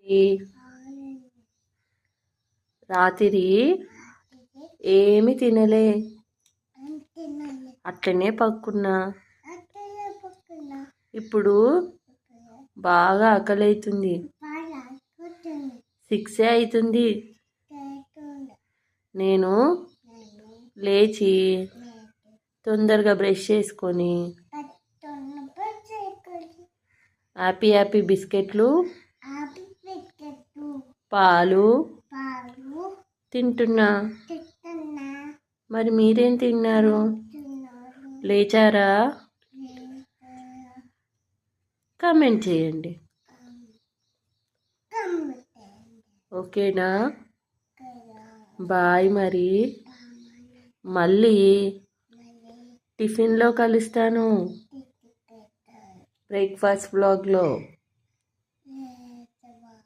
ఈ రాత్రి ఏమి తినలే, అట్లనే పడుకున్నా. ఇప్పుడు బాగా ఆకలి అవుతుంది. 6 అవుతుంది. నేను లేచి తొందరగా బ్రష్ చేసుకొని హ్యాపీ బిస్కెట్లు, పాలు తింటున్నా. మరి మీరేం తిన్నారు? లేచారా? కామెంట్ చేయండి. ఓకేనా? బాయ్. మరి మళ్ళీ టిఫిన్లో కలుస్తాను, బ్రేక్ఫాస్ట్ వ్లాగ్లో.